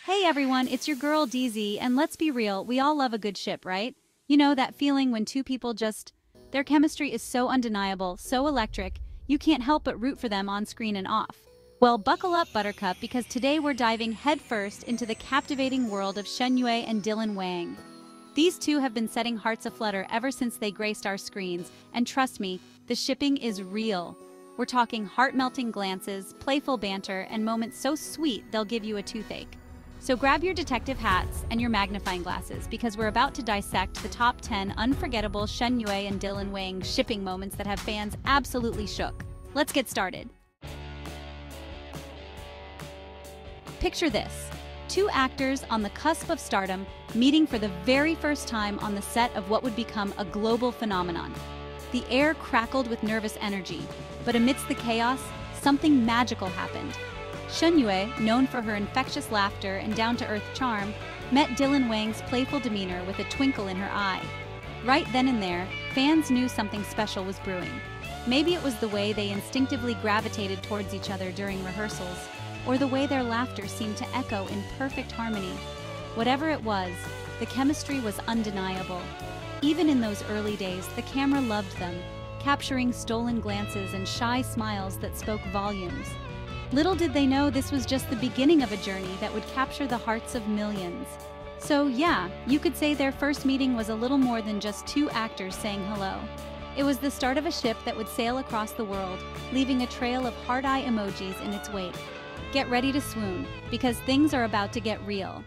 Hey everyone, it's your girl DZ, and let's be real, we all love a good ship, right? You know, that feeling when two people just... Their chemistry is so undeniable, so electric, you can't help but root for them on screen and off. Well, buckle up, Buttercup, because today we're diving headfirst into the captivating world of Shen Yue and Dylan Wang. These two have been setting hearts aflutter ever since they graced our screens, and trust me, the shipping is real. We're talking heart-melting glances, playful banter, and moments so sweet they'll give you a toothache. So grab your detective hats and your magnifying glasses because we're about to dissect the top 10 unforgettable Shen Yue and Dylan Wang shipping moments that have fans absolutely shook. Let's get started. Picture this. Two actors on the cusp of stardom meeting for the very first time on the set of what would become a global phenomenon. The air crackled with nervous energy, but amidst the chaos, something magical happened. Shen Yue, known for her infectious laughter and down-to-earth charm, met Dylan Wang's playful demeanor with a twinkle in her eye. Right then and there, fans knew something special was brewing. Maybe it was the way they instinctively gravitated towards each other during rehearsals, or the way their laughter seemed to echo in perfect harmony. Whatever it was, the chemistry was undeniable. Even in those early days, the camera loved them, capturing stolen glances and shy smiles that spoke volumes. Little did they know this was just the beginning of a journey that would capture the hearts of millions. So yeah, you could say their first meeting was a little more than just two actors saying hello. It was the start of a ship that would sail across the world, leaving a trail of heart-eye emojis in its wake. Get ready to swoon, because things are about to get real.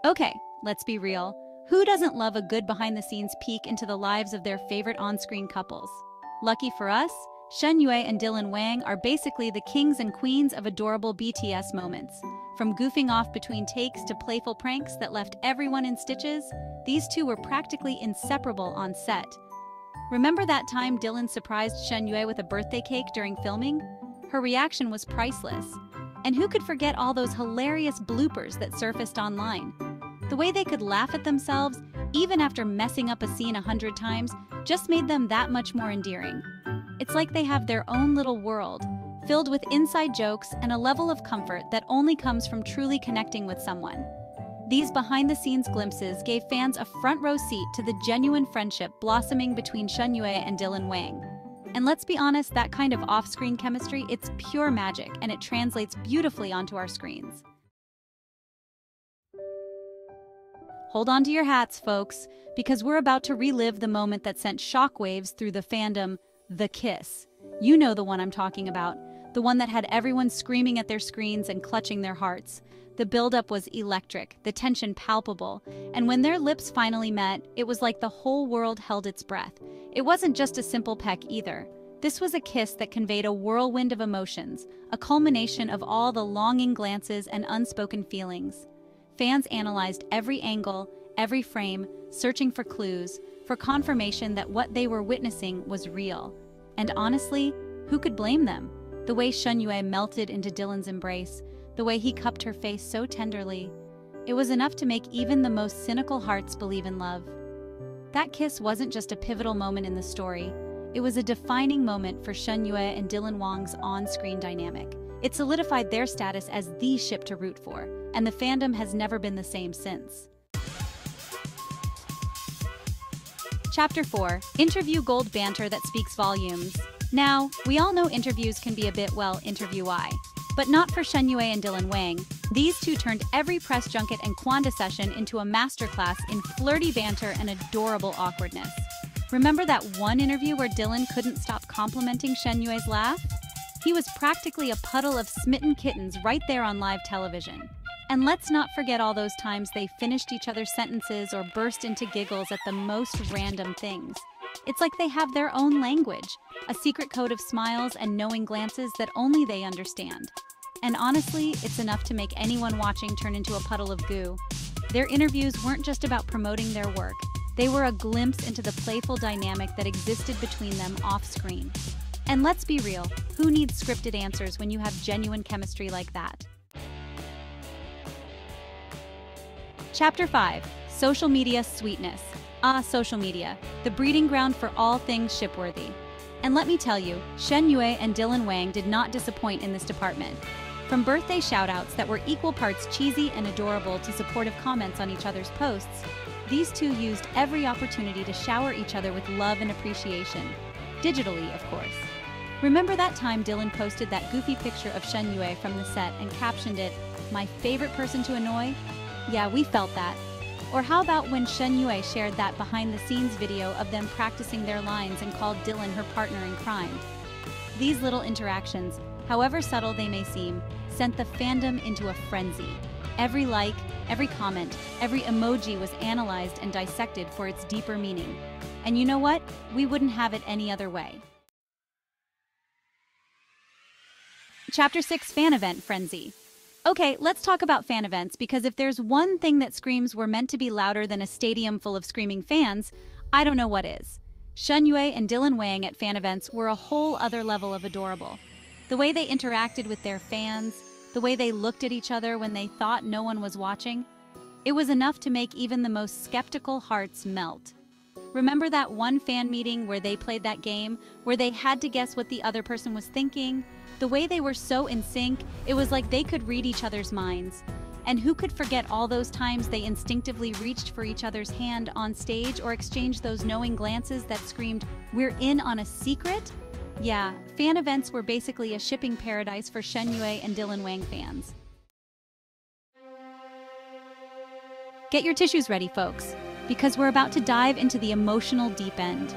Okay, let's be real. Who doesn't love a good behind-the-scenes peek into the lives of their favorite on-screen couples? Lucky for us, Shen Yue and Dylan Wang are basically the kings and queens of adorable BTS moments. From goofing off between takes to playful pranks that left everyone in stitches, these two were practically inseparable on set. Remember that time Dylan surprised Shen Yue with a birthday cake during filming? Her reaction was priceless. And who could forget all those hilarious bloopers that surfaced online? The way they could laugh at themselves, even after messing up a scene 100 times, just made them that much more endearing. It's like they have their own little world, filled with inside jokes and a level of comfort that only comes from truly connecting with someone. These behind-the-scenes glimpses gave fans a front-row seat to the genuine friendship blossoming between Shen Yue and Dylan Wang. And let's be honest, that kind of off-screen chemistry, it's pure magic, and it translates beautifully onto our screens. Hold on to your hats, folks, because we're about to relive the moment that sent shockwaves through the fandom, the kiss. You know the one I'm talking about, the one that had everyone screaming at their screens and clutching their hearts. The buildup was electric, the tension palpable, and when their lips finally met, it was like the whole world held its breath. It wasn't just a simple peck either. This was a kiss that conveyed a whirlwind of emotions, a culmination of all the longing glances and unspoken feelings. Fans analyzed every angle, every frame, searching for clues, for confirmation that what they were witnessing was real. And honestly, who could blame them? The way Shen Yue melted into Dylan's embrace, the way he cupped her face so tenderly, it was enough to make even the most cynical hearts believe in love. That kiss wasn't just a pivotal moment in the story, it was a defining moment for Shen Yue and Dylan Wang's on-screen dynamic. It solidified their status as the ship to root for, and the fandom has never been the same since. Chapter 4. Interview Gold Banter That Speaks Volumes. Now, we all know interviews can be a bit, well, interview-y. But not for Shen Yue and Dylan Wang. These two turned every press junket and Quanda session into a masterclass in flirty banter and adorable awkwardness. Remember that one interview where Dylan couldn't stop complimenting Shen Yue's laugh? He was practically a puddle of smitten kittens right there on live television. And let's not forget all those times they finished each other's sentences or burst into giggles at the most random things. It's like they have their own language, a secret code of smiles and knowing glances that only they understand. And honestly, it's enough to make anyone watching turn into a puddle of goo. Their interviews weren't just about promoting their work. They were a glimpse into the playful dynamic that existed between them off-screen. And let's be real, who needs scripted answers when you have genuine chemistry like that? Chapter 5. Social Media Sweetness. Ah, social media, the breeding ground for all things shipworthy. And let me tell you, Shen Yue and Dylan Wang did not disappoint in this department. From birthday shoutouts that were equal parts cheesy and adorable to supportive comments on each other's posts, these two used every opportunity to shower each other with love and appreciation. Digitally, of course. Remember that time Dylan posted that goofy picture of Shen Yue from the set and captioned it, "My favorite person to annoy?" Yeah, we felt that. Or how about when Shen Yue shared that behind-the-scenes video of them practicing their lines and called Dylan her partner in crime? These little interactions, however subtle they may seem, sent the fandom into a frenzy. Every like, every comment, every emoji was analyzed and dissected for its deeper meaning. And you know what? We wouldn't have it any other way. Chapter 6, Fan Event Frenzy. Okay, let's talk about fan events, because if there's one thing that screams were meant to be louder than a stadium full of screaming fans, I don't know what is. Shen Yue and Dylan Wang at fan events were a whole other level of adorable. The way they interacted with their fans, the way they looked at each other when they thought no one was watching, it was enough to make even the most skeptical hearts melt. Remember that one fan meeting where they played that game, where they had to guess what the other person was thinking? The way they were so in sync, it was like they could read each other's minds. And who could forget all those times they instinctively reached for each other's hand on stage or exchanged those knowing glances that screamed, "We're in on a secret?" Yeah, fan events were basically a shipping paradise for Shen Yue and Dylan Wang fans. Get your tissues ready, folks, because we're about to dive into the emotional deep end.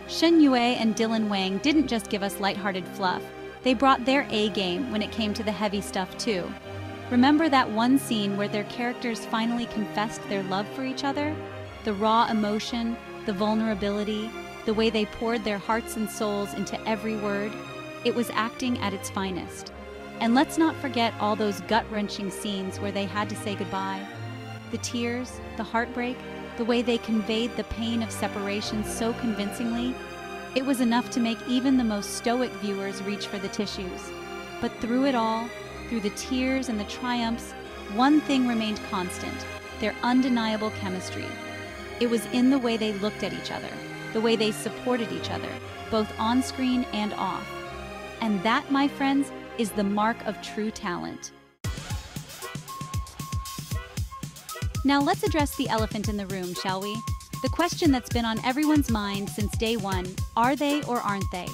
Shen Yue and Dylan Wang didn't just give us lighthearted fluff, they brought their A-game when it came to the heavy stuff too. Remember that one scene where their characters finally confessed their love for each other? The raw emotion, the vulnerability, the way they poured their hearts and souls into every word, it was acting at its finest. And let's not forget all those gut-wrenching scenes where they had to say goodbye. The tears, the heartbreak, the way they conveyed the pain of separation so convincingly, it was enough to make even the most stoic viewers reach for the tissues. But through it all, through the tears and the triumphs, one thing remained constant: their undeniable chemistry. It was in the way they looked at each other, the way they supported each other, both on screen and off. And that, my friends, is the mark of true talent. Now let's address the elephant in the room, shall we? The question that's been on everyone's mind since day one: are they or aren't they?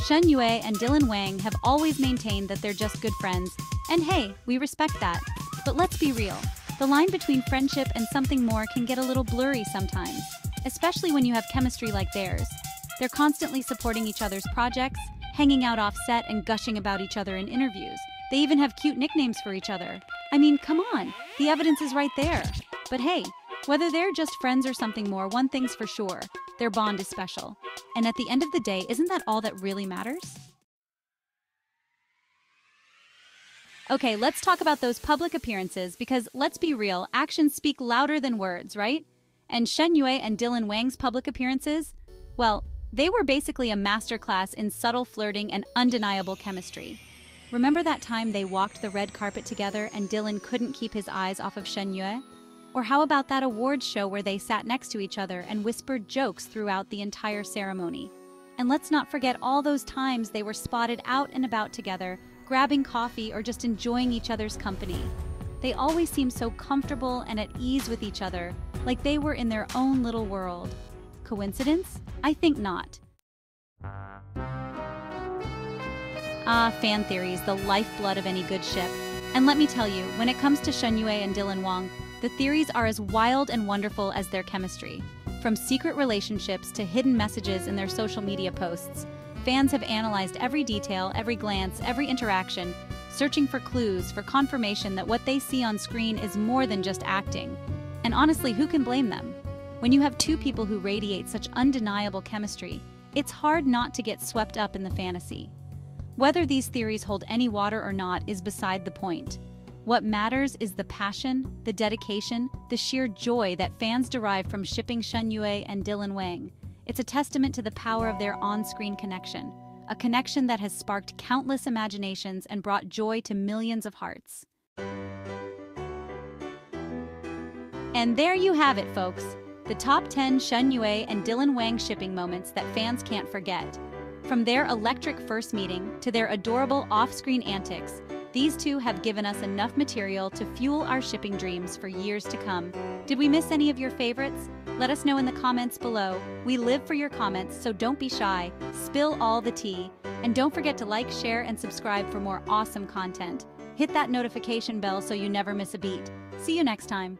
Shen Yue and Dylan Wang have always maintained that they're just good friends, and hey, we respect that. But let's be real, the line between friendship and something more can get a little blurry sometimes, especially when you have chemistry like theirs. They're constantly supporting each other's projects, hanging out off set and gushing about each other in interviews. They even have cute nicknames for each other. I mean, come on, the evidence is right there. But hey, whether they're just friends or something more, one thing's for sure: their bond is special. And at the end of the day, isn't that all that really matters? Okay, let's talk about those public appearances, because let's be real, actions speak louder than words, right? And Shen Yue and Dylan Wang's public appearances? Well, they were basically a masterclass in subtle flirting and undeniable chemistry. Remember that time they walked the red carpet together and Dylan couldn't keep his eyes off of Shen Yue? Or how about that awards show where they sat next to each other and whispered jokes throughout the entire ceremony? And let's not forget all those times they were spotted out and about together, grabbing coffee or just enjoying each other's company. They always seemed so comfortable and at ease with each other, like they were in their own little world. Coincidence? I think not. Fan theories, the lifeblood of any good ship. And let me tell you, when it comes to Shen Yue and Dylan Wang, the theories are as wild and wonderful as their chemistry. From secret relationships to hidden messages in their social media posts, fans have analyzed every detail, every glance, every interaction, searching for clues, for confirmation that what they see on screen is more than just acting. And honestly, who can blame them? When you have two people who radiate such undeniable chemistry, it's hard not to get swept up in the fantasy. Whether these theories hold any water or not is beside the point. What matters is the passion, the dedication, the sheer joy that fans derive from shipping Shen Yue and Dylan Wang. It's a testament to the power of their on-screen connection, a connection that has sparked countless imaginations and brought joy to millions of hearts. And there you have it, folks. The top 10 Shen Yue and Dylan Wang shipping moments that fans can't forget. From their electric first meeting to their adorable off-screen antics, These two have given us enough material to fuel our shipping dreams for years to come. Did we miss any of your favorites? Let us know in the comments below. We live for your comments, so don't be shy. Spill all the tea. And don't forget to like, share, and subscribe for more awesome content. Hit that notification bell so you never miss a beat. See you next time.